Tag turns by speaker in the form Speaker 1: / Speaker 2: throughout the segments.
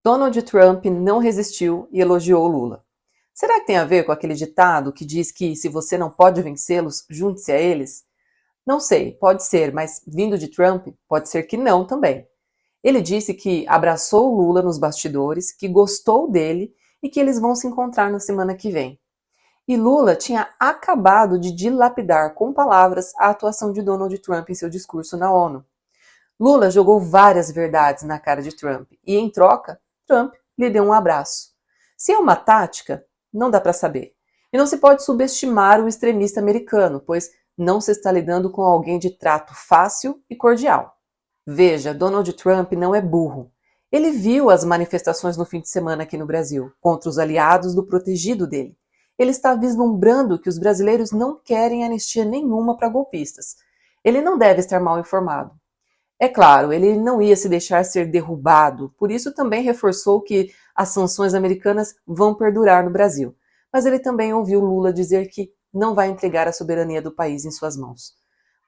Speaker 1: Donald Trump não resistiu e elogiou Lula. Será que tem a ver com aquele ditado que diz que se você não pode vencê-los, junte-se a eles? Não sei, pode ser, mas vindo de Trump, pode ser que não também. Ele disse que abraçou Lula nos bastidores, que gostou dele e que eles vão se encontrar na semana que vem. E Lula tinha acabado de dilapidar com palavras a atuação de Donald Trump em seu discurso na ONU. Lula jogou várias verdades na cara de Trump e, em troca, Trump lhe deu um abraço. Se é uma tática, não dá para saber. E não se pode subestimar o extremista americano, pois não se está lidando com alguém de trato fácil e cordial. Veja, Donald Trump não é burro. Ele viu as manifestações no fim de semana aqui no Brasil, contra os aliados do protegido dele. Ele está vislumbrando que os brasileiros não querem anistia nenhuma para golpistas. Ele não deve estar mal informado. É claro, ele não ia se deixar ser derrubado, por isso também reforçou que as sanções americanas vão perdurar no Brasil. Mas ele também ouviu Lula dizer que não vai entregar a soberania do país em suas mãos.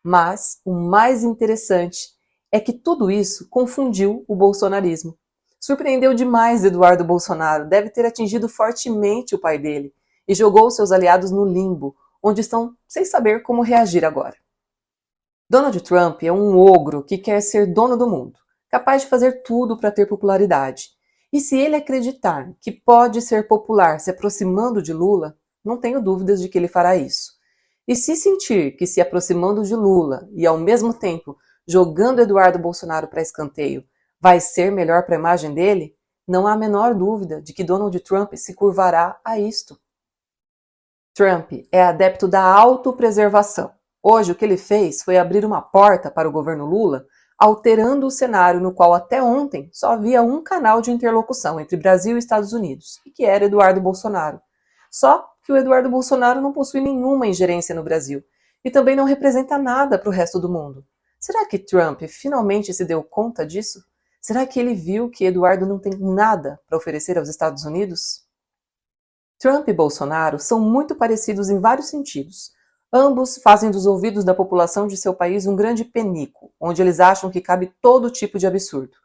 Speaker 1: Mas o mais interessante é que tudo isso confundiu o bolsonarismo. Surpreendeu demais Eduardo Bolsonaro, deve ter atingido fortemente o pai dele e jogou seus aliados no limbo, onde estão sem saber como reagir agora. Donald Trump é um ogro que quer ser dono do mundo, capaz de fazer tudo para ter popularidade. E se ele acreditar que pode ser popular se aproximando de Lula, não tenho dúvidas de que ele fará isso. E se sentir que se aproximando de Lula e ao mesmo tempo jogando Eduardo Bolsonaro para escanteio vai ser melhor para a imagem dele, não há a menor dúvida de que Donald Trump se curvará a isto. Trump é adepto da autopreservação. Hoje o que ele fez foi abrir uma porta para o governo Lula, alterando o cenário no qual até ontem só havia um canal de interlocução entre Brasil e Estados Unidos, e que era Eduardo Bolsonaro. Só que o Eduardo Bolsonaro não possui nenhuma ingerência no Brasil e também não representa nada para o resto do mundo. Será que Trump finalmente se deu conta disso? Será que ele viu que Eduardo não tem nada para oferecer aos Estados Unidos? Trump e Bolsonaro são muito parecidos em vários sentidos. Ambos fazem dos ouvidos da população de seu país um grande penico, onde eles acham que cabe todo tipo de absurdo.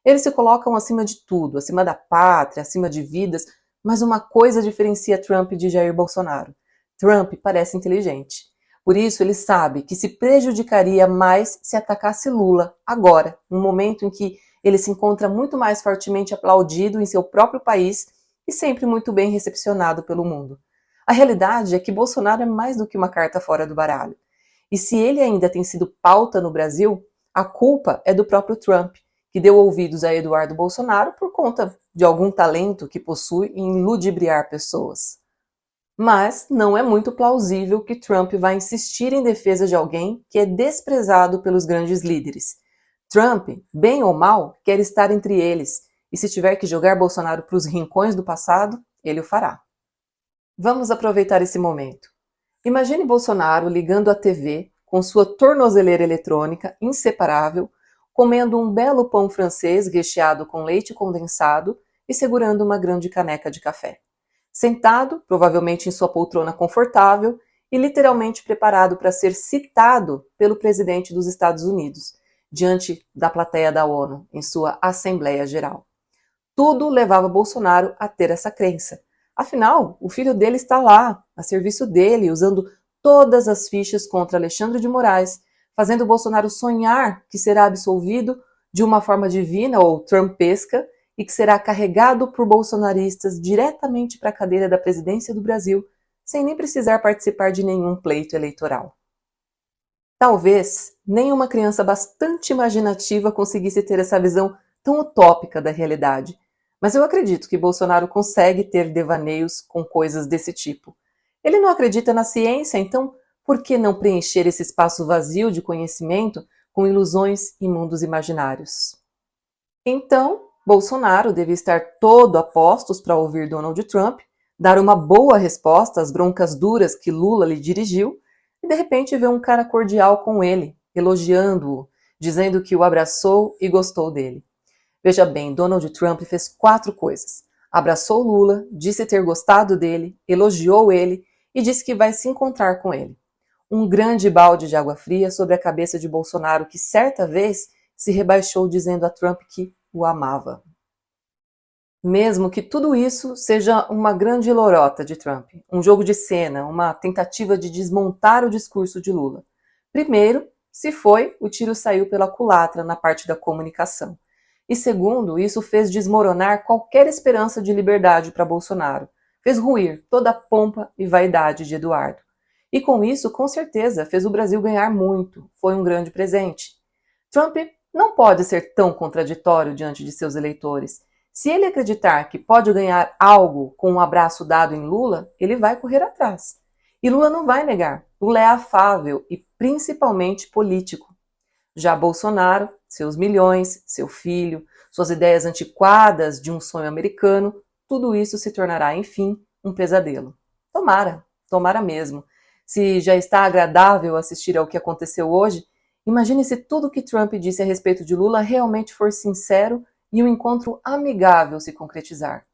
Speaker 1: Eles se colocam acima de tudo, acima da pátria, acima de vidas, mas uma coisa diferencia Trump de Jair Bolsonaro. Trump parece inteligente. Por isso, ele sabe que se prejudicaria mais se atacasse Lula agora, num momento em que ele se encontra muito mais fortemente aplaudido em seu próprio país e sempre muito bem recepcionado pelo mundo. A realidade é que Bolsonaro é mais do que uma carta fora do baralho. E se ele ainda tem sido pauta no Brasil, a culpa é do próprio Trump, que deu ouvidos a Eduardo Bolsonaro por conta de algum talento que possui em ludibriar pessoas. Mas não é muito plausível que Trump vá insistir em defesa de alguém que é desprezado pelos grandes líderes. Trump, bem ou mal, quer estar entre eles, e se tiver que jogar Bolsonaro para os rincões do passado, ele o fará. Vamos aproveitar esse momento. Imagine Bolsonaro ligando a TV com sua tornozeleira eletrônica inseparável, comendo um belo pão francês recheado com leite condensado e segurando uma grande caneca de café. Sentado, provavelmente em sua poltrona confortável, e literalmente preparado para ser citado pelo presidente dos Estados Unidos, diante da plateia da ONU, em sua Assembleia Geral. Tudo levava Bolsonaro a ter essa crença. Afinal, o filho dele está lá, a serviço dele, usando todas as fichas contra Alexandre de Moraes, fazendo Bolsonaro sonhar que será absolvido de uma forma divina ou trumpesca e que será carregado por bolsonaristas diretamente para a cadeira da presidência do Brasil, sem nem precisar participar de nenhum pleito eleitoral. Talvez nem uma criança bastante imaginativa conseguisse ter essa visão tão utópica da realidade, mas eu acredito que Bolsonaro consegue ter devaneios com coisas desse tipo. Ele não acredita na ciência, então por que não preencher esse espaço vazio de conhecimento com ilusões e mundos imaginários? Então, Bolsonaro deve estar todo a postos para ouvir Donald Trump, dar uma boa resposta às broncas duras que Lula lhe dirigiu e de repente ver um cara cordial com ele, elogiando-o, dizendo que o abraçou e gostou dele. Veja bem, Donald Trump fez 4 coisas. Abraçou Lula, disse ter gostado dele, elogiou ele e disse que vai se encontrar com ele. Um grande balde de água fria sobre a cabeça de Bolsonaro, que certa vez se rebaixou dizendo a Trump que o amava. Mesmo que tudo isso seja uma grande lorota de Trump, um jogo de cena, uma tentativa de desmontar o discurso de Lula. Primeiro, se foi, o tiro saiu pela culatra na parte da comunicação. E segundo, isso fez desmoronar qualquer esperança de liberdade para Bolsonaro. Fez ruir toda a pompa e vaidade de Eduardo. E com isso, com certeza, fez o Brasil ganhar muito. Foi um grande presente. Trump não pode ser tão contraditório diante de seus eleitores. Se ele acreditar que pode ganhar algo com um abraço dado em Lula, ele vai correr atrás. E Lula não vai negar. Lula é afável e principalmente político. Já Bolsonaro, seus milhões, seu filho, suas ideias antiquadas de um sonho americano, tudo isso se tornará, enfim, um pesadelo. Tomara, tomara mesmo. Se já está agradável assistir ao que aconteceu hoje, imagine se tudo que Trump disse a respeito de Lula realmente for sincero e um encontro amigável se concretizar.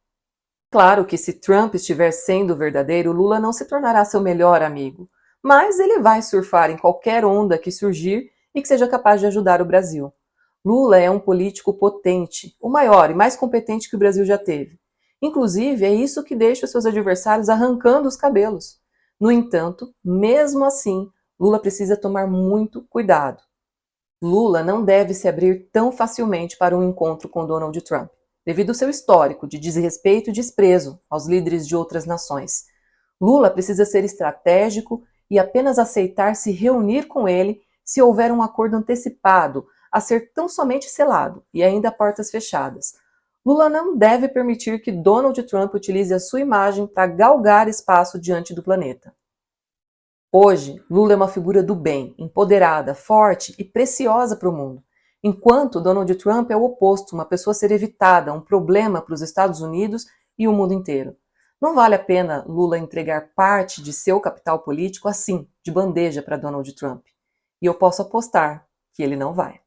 Speaker 1: Claro que se Trump estiver sendo verdadeiro, Lula não se tornará seu melhor amigo, mas ele vai surfar em qualquer onda que surgir e que seja capaz de ajudar o Brasil. Lula é um político potente, o maior e mais competente que o Brasil já teve. Inclusive, é isso que deixa os seus adversários arrancando os cabelos. No entanto, mesmo assim, Lula precisa tomar muito cuidado. Lula não deve se abrir tão facilmente para um encontro com Donald Trump, devido ao seu histórico de desrespeito e desprezo aos líderes de outras nações. Lula precisa ser estratégico e apenas aceitar se reunir com ele se houver um acordo antecipado, a ser tão somente selado e ainda a portas fechadas. Lula não deve permitir que Donald Trump utilize a sua imagem para galgar espaço diante do planeta. Hoje, Lula é uma figura do bem, empoderada, forte e preciosa para o mundo, enquanto Donald Trump é o oposto, uma pessoa a ser evitada, um problema para os Estados Unidos e o mundo inteiro. Não vale a pena Lula entregar parte de seu capital político assim, de bandeja para Donald Trump. E eu posso apostar que ele não vai.